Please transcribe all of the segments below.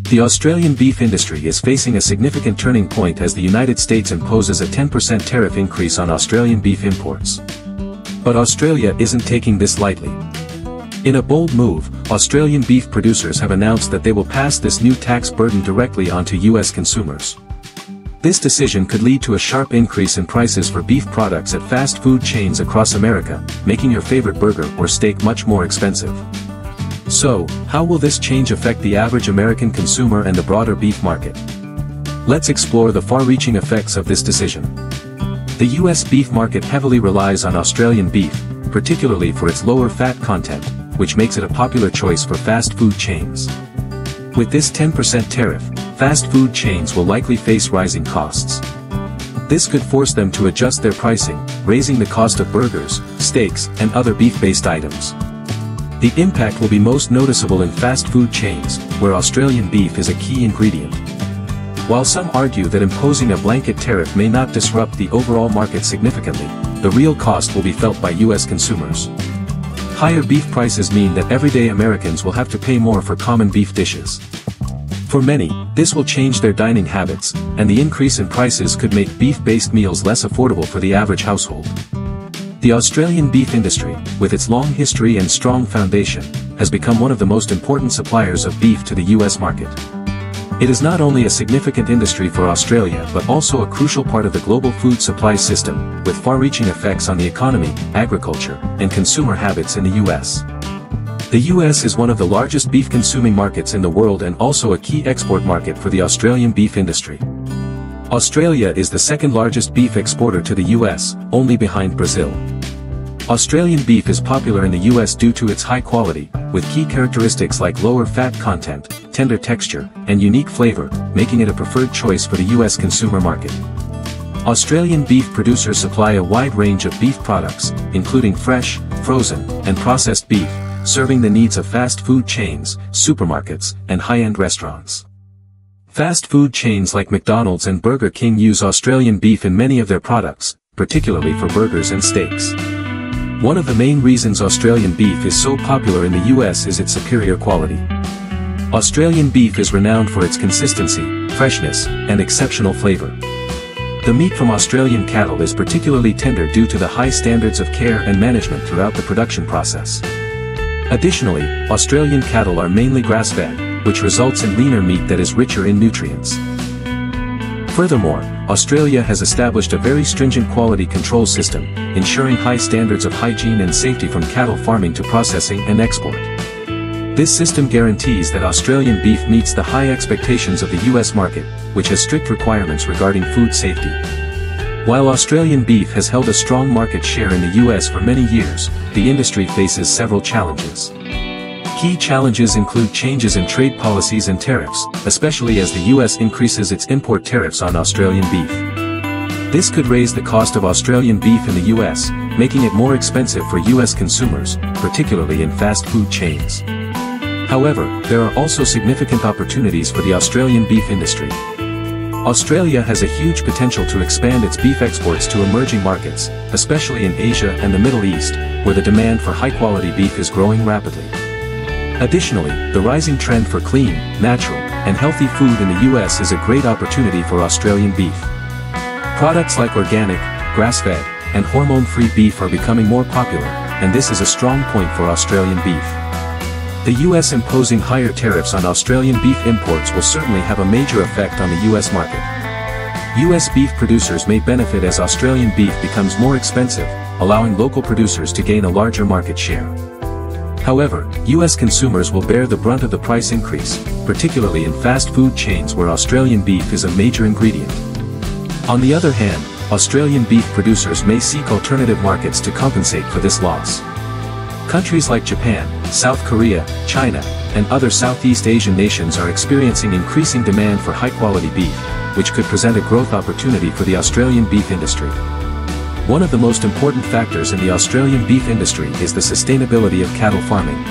The Australian beef industry is facing a significant turning point as the United States imposes a 10% tariff increase on Australian beef imports. But Australia isn't taking this lightly. In a bold move, Australian beef producers have announced that they will pass this new tax burden directly onto U.S. consumers. This decision could lead to a sharp increase in prices for beef products at fast food chains across America, making your favorite burger or steak much more expensive. So, how will this change affect the average American consumer and the broader beef market? Let's explore the far-reaching effects of this decision. The U.S. beef market heavily relies on Australian beef, particularly for its lower fat content, which makes it a popular choice for fast food chains. With this 10% tariff, fast food chains will likely face rising costs. This could force them to adjust their pricing, raising the cost of burgers, steaks, and other beef-based items. The impact will be most noticeable in fast food chains, where Australian beef is a key ingredient. While some argue that imposing a blanket tariff may not disrupt the overall market significantly, the real cost will be felt by U.S. consumers. Higher beef prices mean that everyday Americans will have to pay more for common beef dishes. For many, this will change their dining habits, and the increase in prices could make beef-based meals less affordable for the average household. The Australian beef industry, with its long history and strong foundation, has become one of the most important suppliers of beef to the U.S. market. It is not only a significant industry for Australia but also a crucial part of the global food supply system, with far-reaching effects on the economy, agriculture, and consumer habits in the U.S. The U.S. is one of the largest beef-consuming markets in the world and also a key export market for the Australian beef industry. Australia is the second largest beef exporter to the U.S., only behind Brazil. Australian beef is popular in the U.S. due to its high quality, with key characteristics like lower fat content, tender texture, and unique flavor, making it a preferred choice for the U.S. consumer market. Australian beef producers supply a wide range of beef products, including fresh, frozen, and processed beef, serving the needs of fast food chains, supermarkets, and high-end restaurants. Fast food chains like McDonald's and Burger King use Australian beef in many of their products, particularly for burgers and steaks. One of the main reasons Australian beef is so popular in the US is its superior quality. Australian beef is renowned for its consistency, freshness, and exceptional flavor. The meat from Australian cattle is particularly tender due to the high standards of care and management throughout the production process. Additionally, Australian cattle are mainly grass-fed, which results in leaner meat that is richer in nutrients. Furthermore, Australia has established a very stringent quality control system, ensuring high standards of hygiene and safety from cattle farming to processing and export. This system guarantees that Australian beef meets the high expectations of the US market, which has strict requirements regarding food safety. While Australian beef has held a strong market share in the US for many years, the industry faces several challenges. Key challenges include changes in trade policies and tariffs, especially as the US increases its import tariffs on Australian beef. This could raise the cost of Australian beef in the US, making it more expensive for US consumers, particularly in fast food chains. However, there are also significant opportunities for the Australian beef industry. Australia has a huge potential to expand its beef exports to emerging markets, especially in Asia and the Middle East, where the demand for high-quality beef is growing rapidly. Additionally, the rising trend for clean, natural, and healthy food in the US is a great opportunity for Australian beef. Products like organic, grass-fed, and hormone-free beef are becoming more popular, and this is a strong point for Australian beef. The US imposing higher tariffs on Australian beef imports will certainly have a major effect on the US market. US beef producers may benefit as Australian beef becomes more expensive, allowing local producers to gain a larger market share. However, US consumers will bear the brunt of the price increase, particularly in fast food chains where Australian beef is a major ingredient. On the other hand, Australian beef producers may seek alternative markets to compensate for this loss. Countries like Japan, South Korea, China, and other Southeast Asian nations are experiencing increasing demand for high-quality beef, which could present a growth opportunity for the Australian beef industry. One of the most important factors in the Australian beef industry is the sustainability of cattle farming.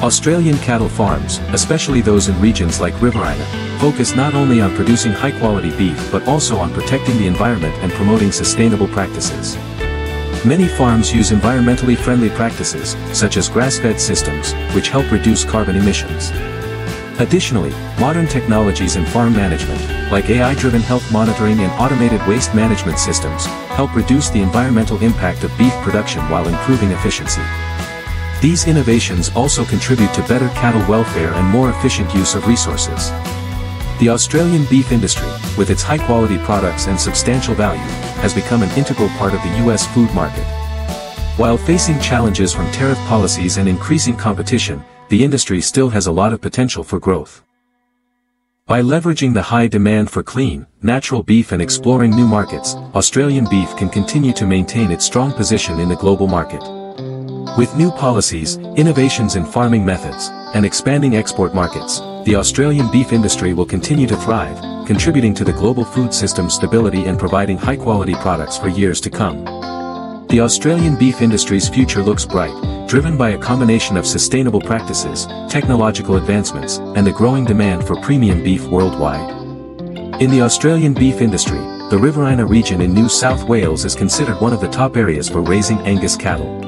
Australian cattle farms, especially those in regions like Riverina, focus not only on producing high-quality beef but also on protecting the environment and promoting sustainable practices. Many farms use environmentally friendly practices, such as grass-fed systems, which help reduce carbon emissions. Additionally, modern technologies in farm management, like AI-driven health monitoring and automated waste management systems, help reduce the environmental impact of beef production while improving efficiency. These innovations also contribute to better cattle welfare and more efficient use of resources. The Australian beef industry, with its high-quality products and substantial value, has become an integral part of the US food market. While facing challenges from tariff policies and increasing competition, the industry still has a lot of potential for growth. By leveraging the high demand for clean, natural beef and exploring new markets, Australian beef can continue to maintain its strong position in the global market. With new policies, innovations in farming methods, and expanding export markets, the Australian beef industry will continue to thrive, contributing to the global food system's stability and providing high-quality products for years to come. The Australian beef industry's future looks bright, driven by a combination of sustainable practices, technological advancements, and the growing demand for premium beef worldwide. In the Australian beef industry, the Riverina region in New South Wales is considered one of the top areas for raising Angus cattle.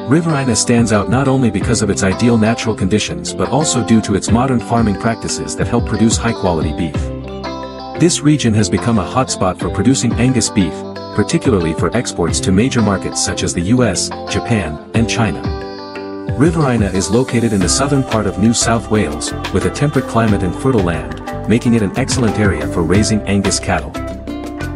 Riverina stands out not only because of its ideal natural conditions but also due to its modern farming practices that help produce high-quality beef. This region has become a hotspot for producing Angus beef, particularly for exports to major markets such as the US, Japan, and China. Riverina is located in the southern part of New South Wales, with a temperate climate and fertile land, making it an excellent area for raising Angus cattle.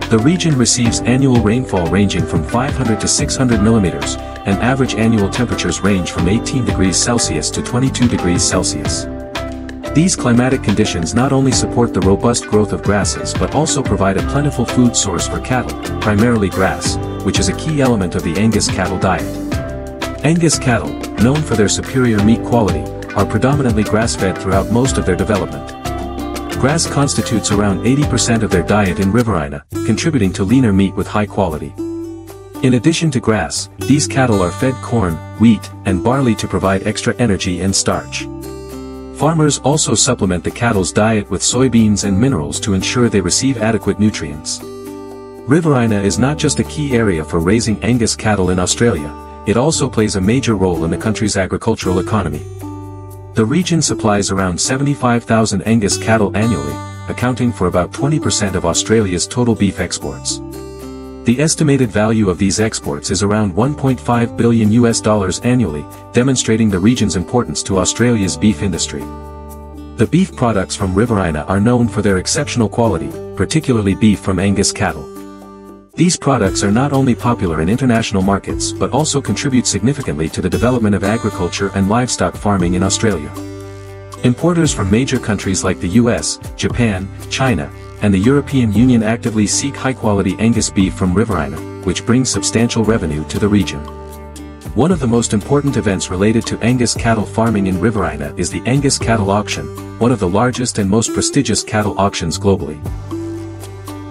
The region receives annual rainfall ranging from 500 to 600 millimeters, and average annual temperatures range from 18 degrees Celsius to 22 degrees Celsius. These climatic conditions not only support the robust growth of grasses but also provide a plentiful food source for cattle, primarily grass, which is a key element of the Angus cattle diet. Angus cattle, known for their superior meat quality, are predominantly grass-fed throughout most of their development. Grass constitutes around 80% of their diet in Riverina, contributing to leaner meat with high quality. In addition to grass, these cattle are fed corn, wheat, and barley to provide extra energy and starch. Farmers also supplement the cattle's diet with soybeans and minerals to ensure they receive adequate nutrients. Riverina is not just a key area for raising Angus cattle in Australia, it also plays a major role in the country's agricultural economy. The region supplies around 75,000 Angus cattle annually, accounting for about 20% of Australia's total beef exports. The estimated value of these exports is around $1.5 billion annually, demonstrating the region's importance to Australia's beef industry. The beef products from Riverina are known for their exceptional quality, particularly beef from Angus cattle. These products are not only popular in international markets but also contribute significantly to the development of agriculture and livestock farming in Australia. Importers from major countries like the US, Japan, China, and the European Union actively seek high-quality Angus beef from Riverina, which brings substantial revenue to the region. One of the most important events related to Angus cattle farming in Riverina is the Angus Cattle Auction, one of the largest and most prestigious cattle auctions globally.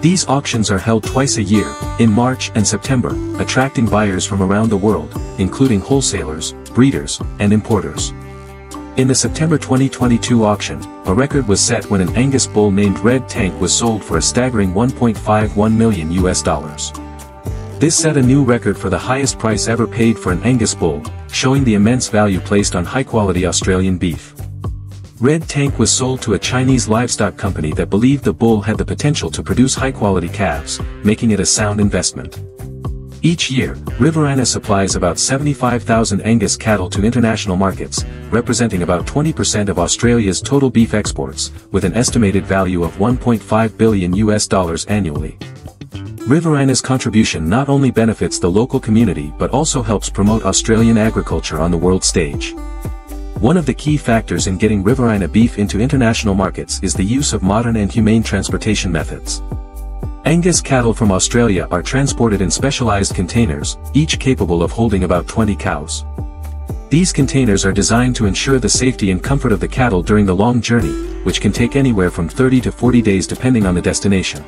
These auctions are held twice a year, in March and September, attracting buyers from around the world, including wholesalers, breeders, and importers. In the September 2022 auction, a record was set when an Angus bull named Red Tank was sold for a staggering $1.51 million. This set a new record for the highest price ever paid for an Angus bull, showing the immense value placed on high-quality Australian beef. Red Tank was sold to a Chinese livestock company that believed the bull had the potential to produce high-quality calves, making it a sound investment. Each year, Riverina supplies about 75,000 Angus cattle to international markets, representing about 20% of Australia's total beef exports, with an estimated value of $1.5 billion annually. Riverina's contribution not only benefits the local community but also helps promote Australian agriculture on the world stage. One of the key factors in getting Riverina beef into international markets is the use of modern and humane transportation methods. Angus cattle from Australia are transported in specialized containers, each capable of holding about 20 cows. These containers are designed to ensure the safety and comfort of the cattle during the long journey, which can take anywhere from 30 to 40 days depending on the destination.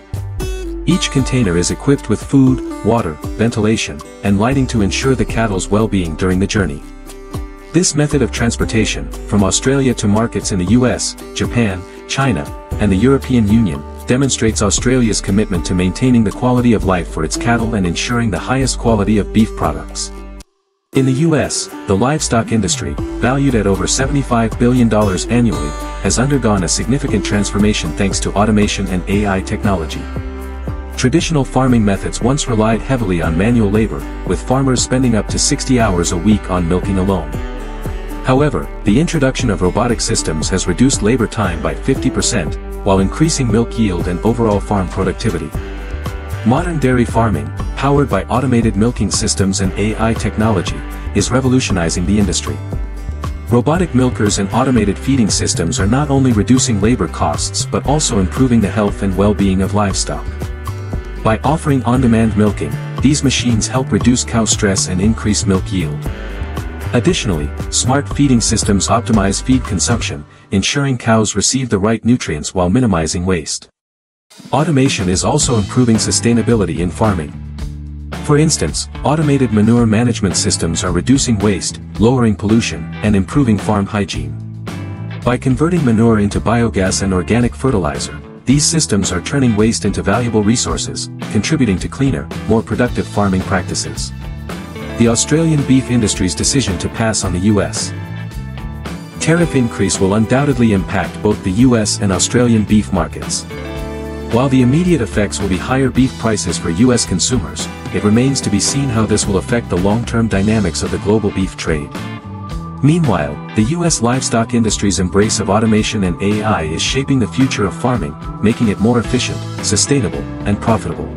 Each container is equipped with food, water, ventilation, and lighting to ensure the cattle's well-being during the journey. This method of transportation, from Australia to markets in the US, Japan, China, and the European Union, demonstrates Australia's commitment to maintaining the quality of life for its cattle and ensuring the highest quality of beef products. In the US, the livestock industry, valued at over $75 billion annually, has undergone a significant transformation thanks to automation and AI technology. Traditional farming methods once relied heavily on manual labor, with farmers spending up to 60 hours a week on milking alone. However, the introduction of robotic systems has reduced labor time by 50%, while increasing milk yield and overall farm productivity. Modern dairy farming, powered by automated milking systems and AI technology, is revolutionizing the industry. Robotic milkers and automated feeding systems are not only reducing labor costs but also improving the health and well-being of livestock. By offering on-demand milking, these machines help reduce cow stress and increase milk yield. Additionally, smart feeding systems optimize feed consumption, ensuring cows receive the right nutrients while minimizing waste. Automation is also improving sustainability in farming. For instance, automated manure management systems are reducing waste, lowering pollution, and improving farm hygiene. By converting manure into biogas and organic fertilizer, these systems are turning waste into valuable resources, contributing to cleaner, more productive farming practices. The Australian beef industry's decision to pass on the US tariff increase will undoubtedly impact both the US and Australian beef markets. While the immediate effects will be higher beef prices for US consumers, it remains to be seen how this will affect the long-term dynamics of the global beef trade. Meanwhile, the US livestock industry's embrace of automation and AI is shaping the future of farming, making it more efficient, sustainable, and profitable.